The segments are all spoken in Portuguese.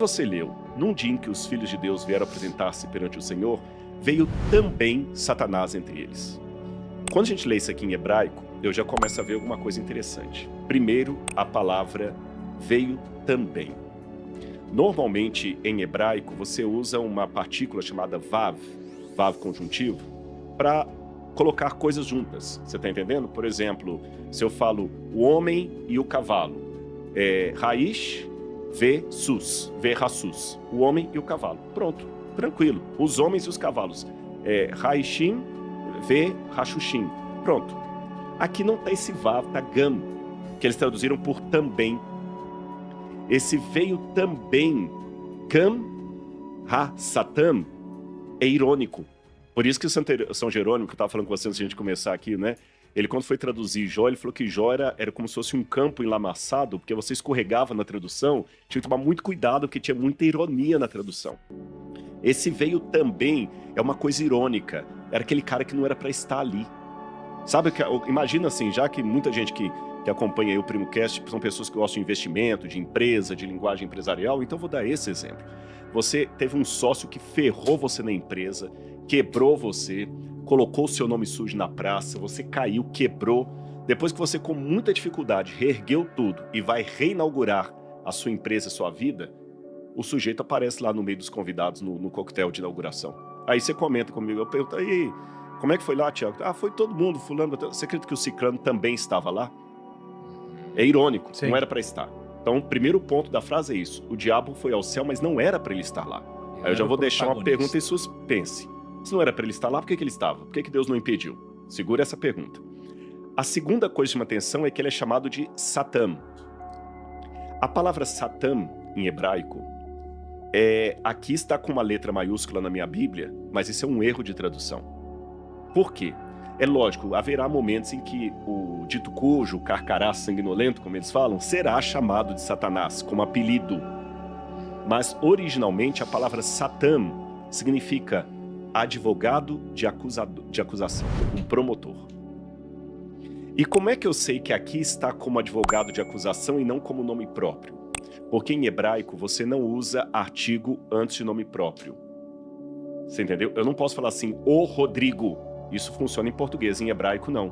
Você leu, num dia em que os filhos de Deus vieram apresentar-se perante o Senhor, veio também Satanás entre eles. Quando a gente lê isso aqui em hebraico, eu já começo a ver alguma coisa interessante. Primeiro, a palavra veio também. Normalmente, em hebraico, você usa uma partícula chamada vav, vav conjuntivo, para colocar coisas juntas. Você está entendendo? Por exemplo, se eu falo o homem e o cavalo, raiz, versus, o homem e o cavalo. Pronto, tranquilo. Os homens e os cavalos. Raishim, rachushim. Pronto. Aqui não está esse vav, está gam, que eles traduziram por também. Esse veio também, gam, satam, é irônico. Por isso que o São Jerônimo, que eu estava falando com você antes de a gente começar aqui, né? Ele, quando foi traduzir Jó, ele falou que Jó era como se fosse um campo enlamaçado, porque você escorregava na tradução, tinha que tomar muito cuidado, porque tinha muita ironia na tradução. Esse veio também é uma coisa irônica, era aquele cara que não era para estar ali. Sabe, imagina assim, já que muita gente que acompanha aí o PrimoCast são pessoas que gostam de investimento, de empresa, de linguagem empresarial, então vou dar esse exemplo. Você teve um sócio que ferrou você na empresa, quebrou você, colocou o seu nome sujo na praça, você caiu, quebrou. Depois que você, com muita dificuldade, reergueu tudo e vai reinaugurar a sua empresa, a sua vida, o sujeito aparece lá no meio dos convidados no coquetel de inauguração. Aí você comenta comigo, eu pergunto, aí, como é que foi lá, Tiago? Ah, foi todo mundo, fulano. Você acredita que o ciclano também estava lá? É irônico, Sim. Não era para estar. Então, o primeiro ponto da frase é isso. O diabo foi ao céu, mas não era para ele estar lá. Aí eu já vou deixar uma pergunta em suspense. Se não era para ele estar lá, por que ele estava? Por que Deus não impediu? Segura essa pergunta. A segunda coisa que chama atenção é que ele é chamado de Satam. A palavra Satam, em hebraico, aqui está com uma letra maiúscula na minha Bíblia, mas isso é um erro de tradução. Por quê? É lógico, haverá momentos em que o dito cujo, o carcará sanguinolento, como eles falam, será chamado de Satanás, como apelido. Mas, originalmente, a palavra Satam significa advogado de acusação, um promotor. E como é que eu sei que aqui está como advogado de acusação e não como nome próprio? Porque em hebraico você não usa artigo antes de nome próprio. Você entendeu? Eu não posso falar assim, o Rodrigo. Isso funciona em português, em hebraico não.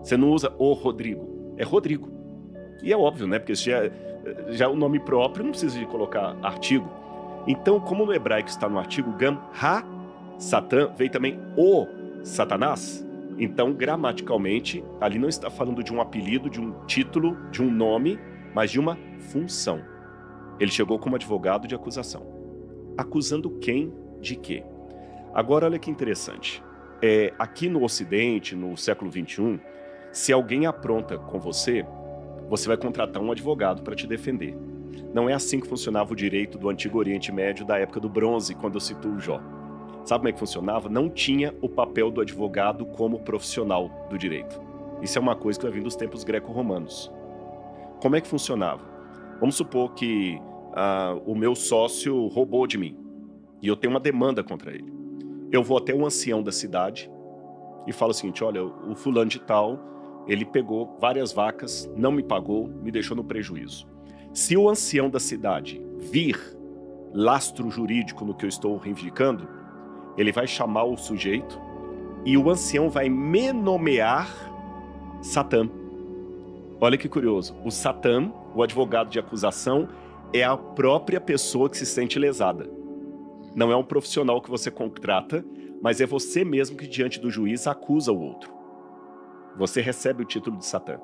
Você não usa o Rodrigo, é Rodrigo. E é óbvio, né? Porque já o nome próprio não precisa de colocar artigo. Então, como no hebraico está no artigo gam, Satã, veio também o Satanás. Então, gramaticalmente, ali não está falando de um apelido, de um título, de um nome, mas de uma função. Ele chegou como advogado de acusação. Acusando quem de quê? Agora, olha que interessante. Aqui no Ocidente, no século XXI, se alguém apronta com você, você vai contratar um advogado para te defender. Não é assim que funcionava o direito do Antigo Oriente Médio da época do Bronze, quando eu cito o Jó. Sabe como é que funcionava? Não tinha o papel do advogado como profissional do direito. Isso é uma coisa que vai vir dos tempos greco-romanos. Como é que funcionava? Vamos supor que o meu sócio roubou de mim e eu tenho uma demanda contra ele. Eu vou até o ancião da cidade e falo o seguinte, olha, o fulano de tal, ele pegou várias vacas, não me pagou, me deixou no prejuízo. Se o ancião da cidade vir lastro jurídico no que eu estou reivindicando, ele vai chamar o sujeito e o ancião vai me nomear Satã. Olha que curioso, o Satã, o advogado de acusação, é a própria pessoa que se sente lesada. Não é um profissional que você contrata, mas é você mesmo que diante do juiz acusa o outro. Você recebe o título de Satã.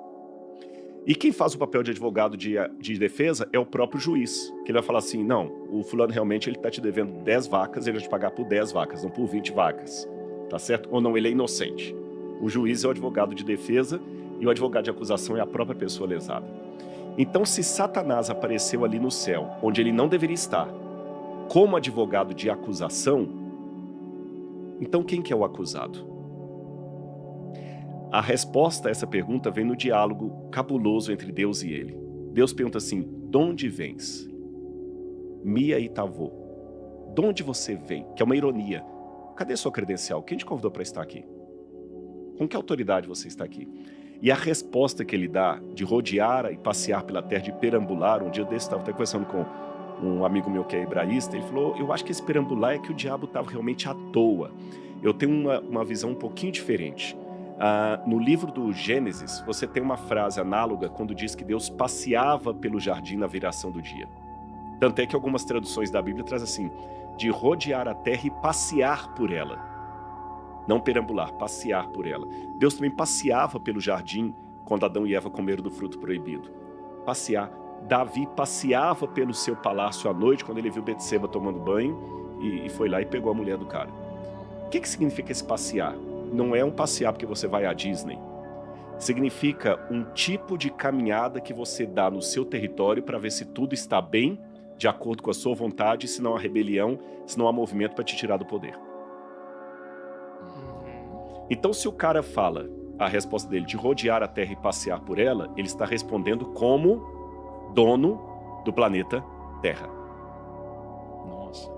E quem faz o papel de advogado de defesa é o próprio juiz, que ele vai falar assim, não, o fulano realmente ele está te devendo 10 vacas, ele vai te pagar por 10 vacas, não por 20 vacas, tá certo? Ou não, ele é inocente. O juiz é o advogado de defesa e o advogado de acusação é a própria pessoa lesada. Então, se Satanás apareceu ali no céu, onde ele não deveria estar, como advogado de acusação, então quem que é o acusado? A resposta a essa pergunta vem no diálogo cabuloso entre Deus e ele. Deus pergunta assim, de onde vens? Mia e Tavô. De onde você vem? Que é uma ironia. Cadê sua credencial? Quem te convidou para estar aqui? Com que autoridade você está aqui? E a resposta que ele dá de rodear e passear pela terra, de perambular, um dia desse estava até conversando com um amigo meu que é hebraísta, ele falou, eu acho que esse perambular é que o diabo estava realmente à toa. Eu tenho uma visão um pouquinho diferente. No livro do Gênesis, você tem uma frase análoga quando diz que Deus passeava pelo jardim na viração do dia. Tanto é que algumas traduções da Bíblia trazem assim, de rodear a terra e passear por ela. Não perambular, passear por ela. Deus também passeava pelo jardim quando Adão e Eva comeram do fruto proibido. Passear. Davi passeava pelo seu palácio à noite quando ele viu Betseba tomando banho e foi lá e pegou a mulher do cara. O que significa esse passear? Não é um passear porque você vai à Disney. Significa um tipo de caminhada que você dá no seu território para ver se tudo está bem, de acordo com a sua vontade, se não há rebelião, se não há movimento para te tirar do poder. Então, se o cara fala a resposta dele de rodear a Terra e passear por ela, ele está respondendo como dono do planeta Terra. Nossa.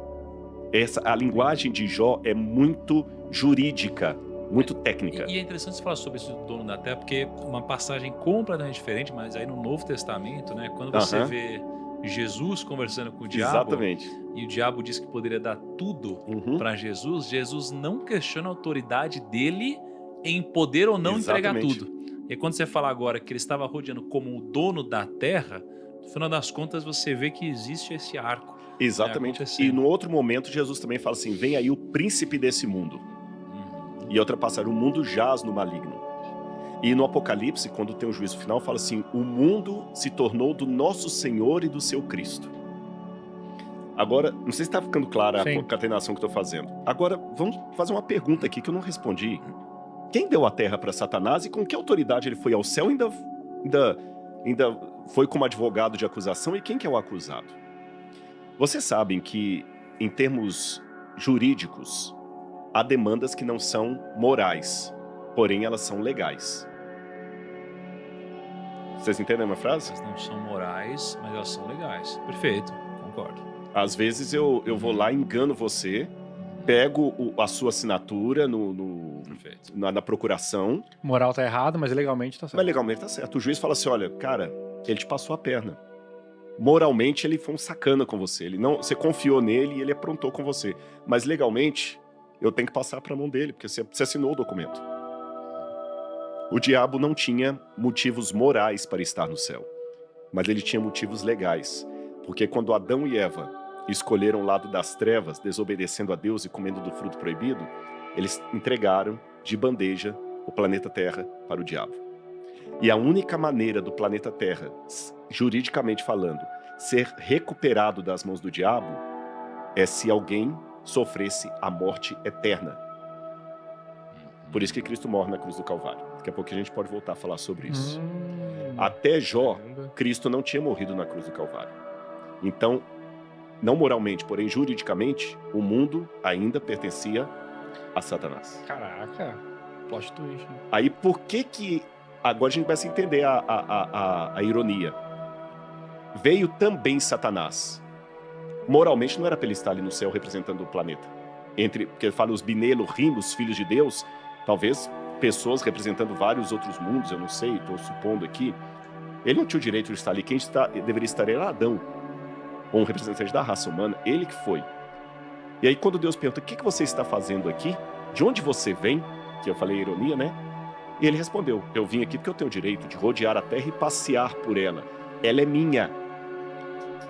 A linguagem de Jó é muito jurídica, muito técnica. E é interessante você falar sobre esse dono da Terra, porque uma passagem completamente diferente, mas aí no Novo Testamento, né, quando você vê Jesus conversando com o diabo, exatamente, e o diabo diz que poderia dar tudo para Jesus, Jesus não questiona a autoridade dele em poder ou não entregar tudo. E quando você fala agora que ele estava rodeando como o dono da terra, no final das contas você vê que existe esse arco. Exatamente. E no outro momento Jesus também fala assim, vem aí o príncipe desse mundo. E outra passagem, o mundo jaz no maligno. E no Apocalipse, quando tem o juízo final, fala assim, o mundo se tornou do nosso Senhor e do seu Cristo. Agora, não sei se está ficando clara a concatenação que eu estou fazendo. Agora, vamos fazer uma pergunta aqui que eu não respondi. Quem deu a terra para Satanás e com que autoridade ele foi ao céu e ainda foi como advogado de acusação? E quem que é o acusado? Vocês sabem que, em termos jurídicos, há demandas que não são morais, porém elas são legais. Vocês entendem a minha frase? Elas não são morais, mas elas são legais. Perfeito, concordo. Às vezes eu vou lá, engano você, pego a sua assinatura na procuração. Moral tá errado, mas legalmente tá certo. Mas legalmente tá certo. O juiz fala assim, olha, cara, ele te passou a perna. Moralmente ele foi um sacana com você. Você confiou nele e ele aprontou com você. Mas legalmente eu tenho que passar para a mão dele, porque você assinou o documento. O diabo não tinha motivos morais para estar no céu, mas ele tinha motivos legais. Porque quando Adão e Eva escolheram o lado das trevas, desobedecendo a Deus e comendo do fruto proibido, eles entregaram de bandeja o planeta Terra para o diabo. E a única maneira do planeta Terra, juridicamente falando, ser recuperado das mãos do diabo é se alguém sofresse a morte eterna. Por isso que Cristo morre na cruz do Calvário. Daqui a pouco a gente pode voltar a falar sobre isso. Até Jó, Cristo não tinha morrido na cruz do Calvário. Então, não moralmente, porém juridicamente, o mundo ainda pertencia a Satanás. Caraca, plot twist. Né? Aí por que agora a gente começa a entender a ironia. Veio também Satanás. Moralmente não era para ele estar ali no céu representando o planeta. Porque ele fala os Binelo, Rimos, filhos de Deus, talvez pessoas representando vários outros mundos, eu não sei, estou supondo aqui. Ele não tinha o direito de estar ali. Quem deveria estar era Adão, ou um representante da raça humana, ele que foi. E aí quando Deus pergunta, o que você está fazendo aqui? De onde você vem? Que eu falei ironia, né? E ele respondeu, eu vim aqui porque eu tenho o direito de rodear a terra e passear por ela. Ela é minha.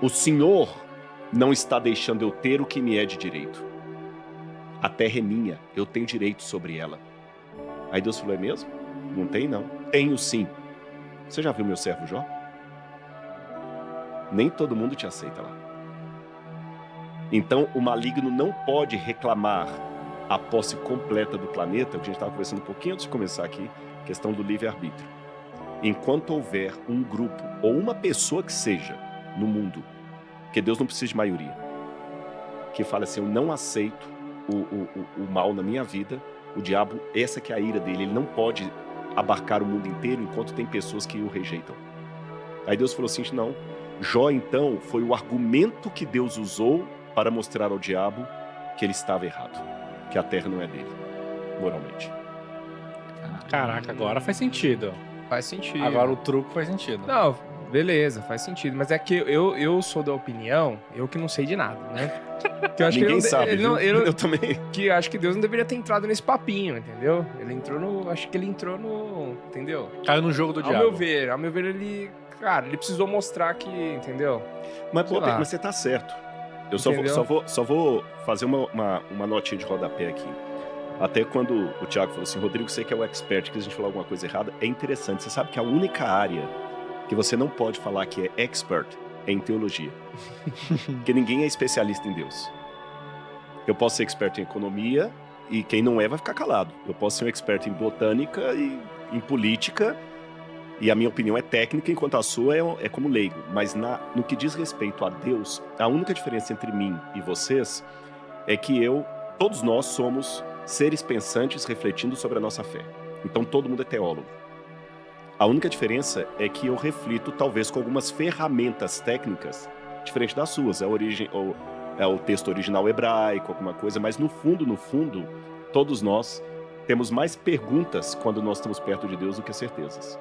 O Senhor não está deixando eu ter o que me é de direito. A terra é minha, eu tenho direito sobre ela. Aí Deus falou, é mesmo? Não tem não. Tenho sim. Você já viu meu servo Jó? Nem todo mundo te aceita lá. Então o maligno não pode reclamar a posse completa do planeta, o que a gente estava conversando um pouquinho antes de começar aqui, questão do livre-arbítrio. Enquanto houver um grupo ou uma pessoa que seja no mundo, porque Deus não precisa de maioria, que fala assim, eu não aceito o mal na minha vida, o diabo, essa que é a ira dele, ele não pode abarcar o mundo inteiro enquanto tem pessoas que o rejeitam. Aí Deus falou assim, não, Jó então foi o argumento que Deus usou para mostrar ao diabo que ele estava errado, que a terra não é dele, moralmente. Caraca, agora faz sentido. Faz sentido. Agora o truco faz sentido. Não, Beleza, faz sentido. Mas é que eu sou da opinião, eu que não sei de nada, né? Que eu acho Ninguém que sabe, viu? Eu também. Que eu acho que Deus não deveria ter entrado nesse papinho, entendeu? Ele entrou no... Acho que ele entrou no... Entendeu? Caiu no jogo do Ao diabo. meu ver, ele... Cara, ele precisou mostrar que... Entendeu? Mas, Sei lá. mas você tá certo. Eu só vou fazer uma notinha de rodapé aqui. Até quando o Thiago falou assim, Rodrigo, você que é o expert, que a gente falou alguma coisa errada, é interessante. Você sabe que a única área que você não pode falar que é expert é em teologia. Porque ninguém é especialista em Deus. Eu posso ser expert em economia e quem não é vai ficar calado. Eu posso ser um expert em botânica e em política e a minha opinião é técnica, enquanto a sua é como leigo. Mas no que diz respeito a Deus, a única diferença entre mim e vocês é que todos nós somos seres pensantes refletindo sobre a nossa fé. Então todo mundo é teólogo. A única diferença é que eu reflito talvez com algumas ferramentas técnicas diferente das suas. É o texto original hebraico, alguma coisa, mas no fundo, todos nós temos mais perguntas quando nós estamos perto de Deus do que certezas.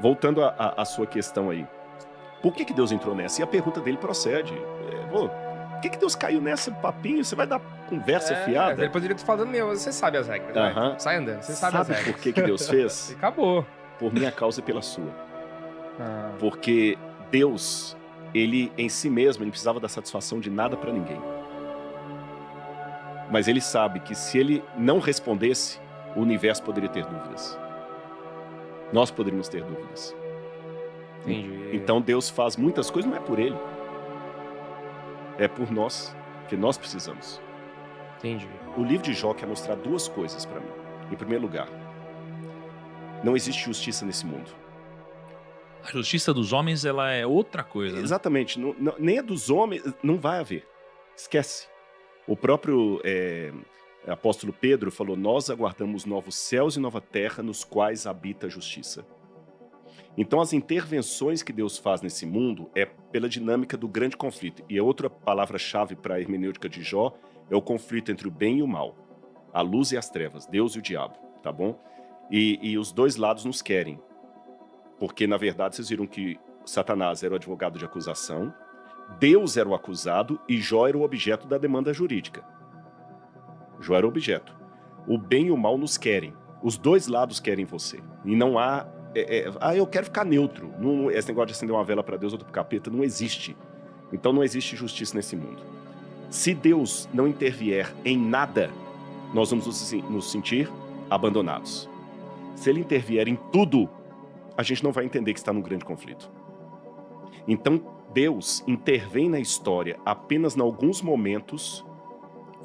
Voltando à sua questão aí, por que Deus entrou nessa? E a pergunta dele procede. Por que Deus caiu nessa papinho? Você vai dar conversa fiada? Ele poderia estar falando, você sabe as regras, vai. Sai andando, você sabe as regras. Sabe por que Deus fez? E acabou. Por minha causa e pela sua. Porque Deus, ele em si mesmo, ele não precisava dar satisfação de nada para ninguém. Mas ele sabe que se ele não respondesse, o universo poderia ter dúvidas. Nós poderíamos ter dúvidas. Entendi. Então Deus faz muitas coisas, não é por ele. É por nós, que nós precisamos. Entendi. O livro de Jó quer mostrar duas coisas para mim. Em primeiro lugar, não existe justiça nesse mundo. A justiça dos homens, ela é outra coisa, né? Exatamente. Nem a dos homens, não vai haver. Esquece. O próprio apóstolo Pedro falou, nós aguardamos novos céus e nova terra nos quais habita a justiça. Então as intervenções que Deus faz nesse mundo é pela dinâmica do grande conflito. E a outra palavra-chave para a hermenêutica de Jó é o conflito entre o bem e o mal. A luz e as trevas, Deus e o diabo, tá bom? E os dois lados nos querem. Porque, na verdade, vocês viram que Satanás era o advogado de acusação, Deus era o acusado e Jó era o objeto da demanda jurídica. Jó era o objeto. O bem e o mal nos querem. Os dois lados querem você. E não há... eu quero ficar neutro. Não, esse negócio de acender uma vela para Deus, outra para o capeta, não existe. Então não existe justiça nesse mundo. Se Deus não intervier em nada, nós vamos nos sentir abandonados. Se ele intervier em tudo, a gente não vai entender que está num grande conflito. Então, Deus intervém na história apenas em alguns momentos,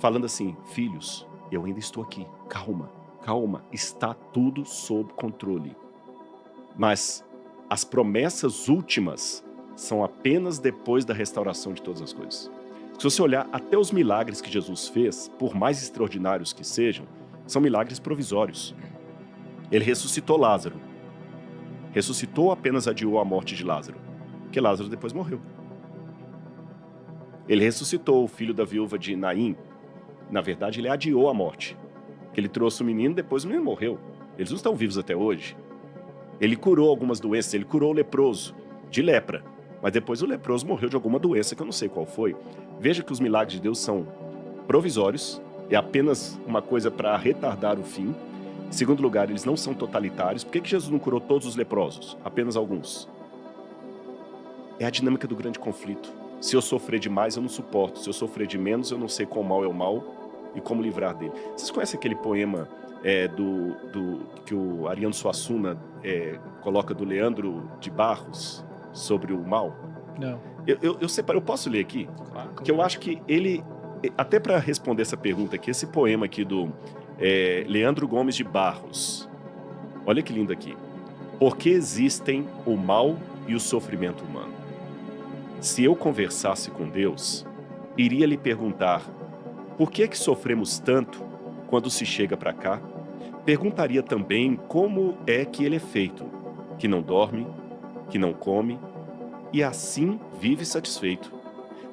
falando assim, filhos, eu ainda estou aqui, calma, está tudo sob controle. Mas as promessas últimas são apenas depois da restauração de todas as coisas. Se você olhar até os milagres que Jesus fez, por mais extraordinários que sejam, são milagres provisórios. Ele ressuscitou Lázaro. Ressuscitou, apenas adiou a morte de Lázaro, porque Lázaro depois morreu. Ele ressuscitou o filho da viúva de Naim. Na verdade, ele adiou a morte. Que ele trouxe o menino, depois o menino morreu. Eles não estão vivos até hoje. Ele curou algumas doenças, ele curou o leproso de lepra, mas depois o leproso morreu de alguma doença que eu não sei qual foi. Veja que os milagres de Deus são provisórios, é apenas uma coisa para retardar o fim. Em segundo lugar, eles não são totalitários. Por que Jesus não curou todos os leprosos? Apenas alguns. É a dinâmica do grande conflito. Se eu sofrer demais, eu não suporto. Se eu sofrer de menos, eu não sei qual mal é o mal e como livrar dele. Vocês conhecem aquele poema que o Ariano Suassuna coloca do Leandro de Barros sobre o mal? Não. Eu separei, eu posso ler aqui? Claro. Porque eu acho que ele, até para responder essa pergunta aqui, esse poema aqui do Leandro Gomes de Barros, olha que lindo aqui. Por que existem o mal e o sofrimento humano? Se eu conversasse com Deus, iria lhe perguntar, por que sofremos tanto quando se chega para cá? Perguntaria também como é que ele é feito, que não dorme, que não come, e assim vive satisfeito.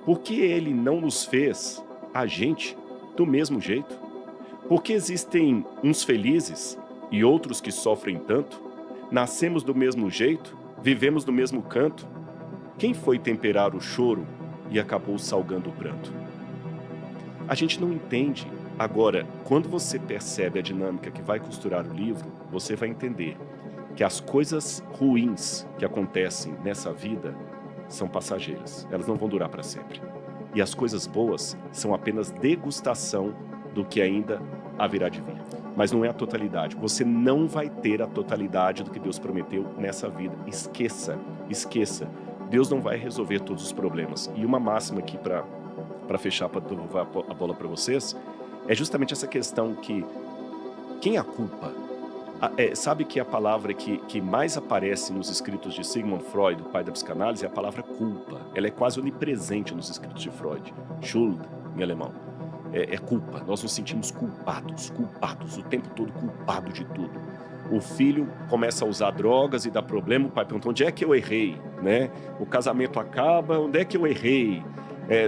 Por que ele não nos fez, a gente, do mesmo jeito? Por que existem uns felizes e outros que sofrem tanto? Nascemos do mesmo jeito Vivemos no mesmo canto. Quem foi temperar o choro e acabou salgando o pranto? A gente não entende. Agora, quando você percebe a dinâmica que vai costurar o livro, você vai entender que as coisas ruins que acontecem nessa vida são passageiras. Elas não vão durar para sempre. E as coisas boas são apenas degustação do que ainda haverá de vir. Mas não é a totalidade. Você não vai ter a totalidade do que Deus prometeu nessa vida. Esqueça, esqueça. Deus não vai resolver todos os problemas. E uma máxima aqui para fechar, para devolver a bola para vocês, é justamente essa questão que quem a culpa? Sabe que a palavra que mais aparece nos escritos de Sigmund Freud, o pai da psicanálise, é a palavra culpa. Ela é quase onipresente nos escritos de Freud. Schuld, em alemão. É culpa. Nós nos sentimos culpados, o tempo todo culpado de tudo. O filho começa a usar drogas e dá problema, o pai pergunta, onde é que eu errei? Né? O casamento acaba, onde é que eu errei?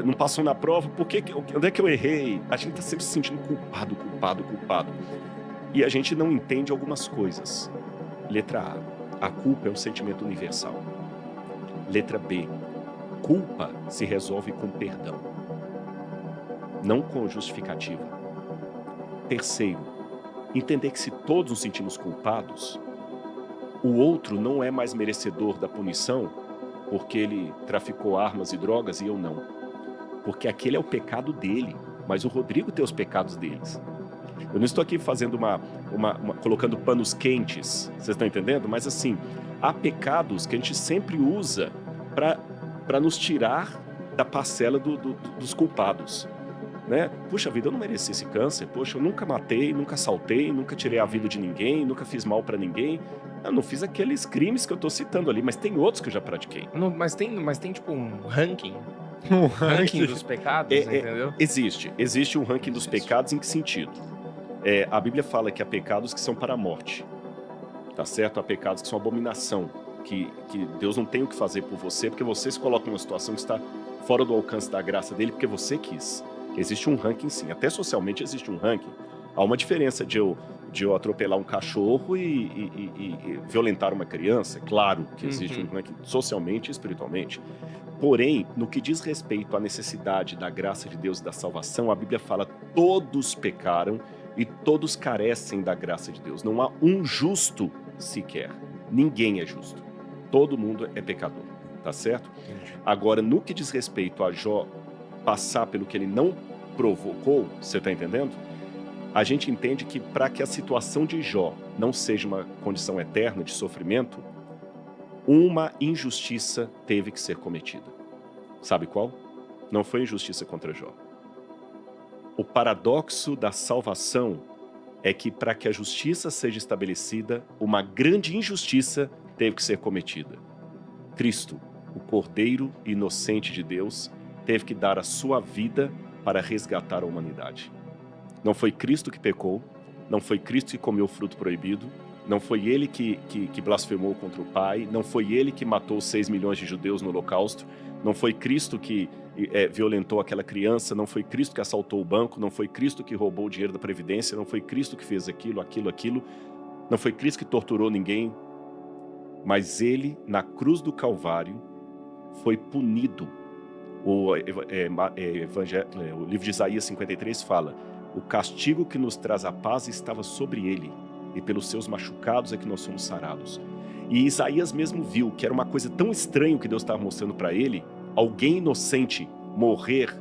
Não passou na prova, onde é que eu errei? A gente está sempre se sentindo culpado. E a gente não entende algumas coisas. Letra A, a culpa é um sentimento universal. Letra B, culpa se resolve com perdão, não com justificativa. Terceiro, entender que se todos nos sentimos culpados, o outro não é mais merecedor da punição porque ele traficou armas e drogas e eu não. Porque aquele é o pecado dele, mas o Rodrigo tem os pecados deles. Eu não estou aqui fazendo colocando panos quentes, vocês estão entendendo? Mas assim, há pecados que a gente sempre usa para nos tirar da parcela dos culpados. Né? Puxa vida, eu não mereci esse câncer, poxa, eu nunca matei, nunca assaltei, nunca tirei a vida de ninguém, nunca fiz mal para ninguém. Eu não fiz aqueles crimes que eu estou citando ali, mas tem outros que eu já pratiquei. Não, mas tem tipo um ranking? Um ranking dos pecados, entendeu? Existe um ranking dos pecados. Em que sentido? A Bíblia fala que há pecados que são para a morte, tá certo? Há pecados que são abominação, que Deus não tem o que fazer por você, porque você se coloca numa situação que está fora do alcance da graça dele, porque você quis. Existe um ranking, sim. Até socialmente existe um ranking. Há uma diferença de eu atropelar um cachorro e violentar uma criança. Claro que existe um ranking socialmente e espiritualmente. Porém, no que diz respeito à necessidade da graça de Deus e da salvação, a Bíblia fala: todos pecaram e todos carecem da graça de Deus. Não há um justo sequer. Ninguém é justo. Todo mundo é pecador. Tá certo? Agora, no que diz respeito a Jó passar pelo que ele não provocou, você está entendendo? A gente entende que para que a situação de Jó não seja uma condição eterna de sofrimento, uma injustiça teve que ser cometida. Sabe qual? Não foi injustiça contra Jó. O paradoxo da salvação é que para que a justiça seja estabelecida, uma grande injustiça teve que ser cometida. Cristo, o Cordeiro inocente de Deus, teve que dar a sua vida para resgatar a humanidade. Não foi Cristo que pecou, não foi Cristo que comeu o fruto proibido, não foi ele que blasfemou contra o Pai, não foi ele que matou 6 milhões de judeus no Holocausto, não foi Cristo que violentou aquela criança, não foi Cristo que assaltou o banco, não foi Cristo que roubou o dinheiro da Previdência, não foi Cristo que fez aquilo, não foi Cristo que torturou ninguém, mas ele, na cruz do Calvário, foi punido. O livro de Isaías 53 fala: o castigo que nos traz a paz estava sobre ele, e pelos seus machucados é que nós somos sarados. E Isaías mesmo viu que era uma coisa tão estranha que Deus estava mostrando para ele, alguém inocente morrer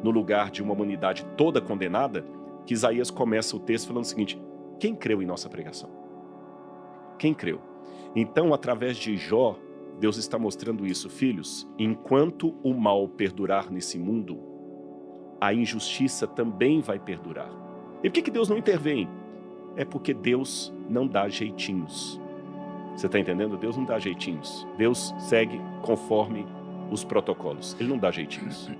no lugar de uma humanidade toda condenada, que Isaías começa o texto falando o seguinte: quem creu em nossa pregação? Quem creu? Então, através de Jó, Deus está mostrando isso: filhos, enquanto o mal perdurar nesse mundo, a injustiça também vai perdurar. E por que Deus não intervém? É porque Deus não dá jeitinhos. Você está entendendo? Deus não dá jeitinhos. Deus segue conforme os protocolos. Ele não dá jeitinhos.